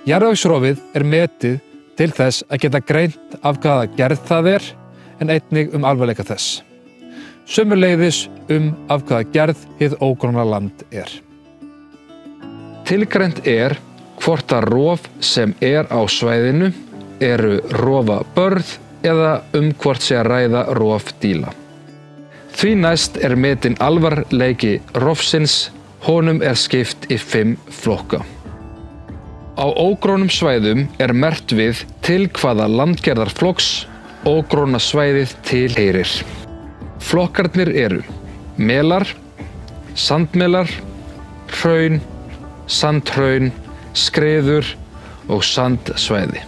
Jarðvegsrofið metið til þess að geta greint af hvaða gerð það en einnig alvarleika þess. Sömuleiðis af hvaða gerð hið ógróna land Tilgreint hvort að rof sem á svæðinu eru rofabörð eða hvort sé að ræða rofdýla. Því næst metinn alvarleiki rofsins, honum skipt í 5 flokka. Á ógrónum svæðum merkt við til hvaða landgerðarflokks ógróna svæðið tilheyrir. Flokkarnir eru melar, sandmelar, hraun, sandhraun, skriður og sandsvæði.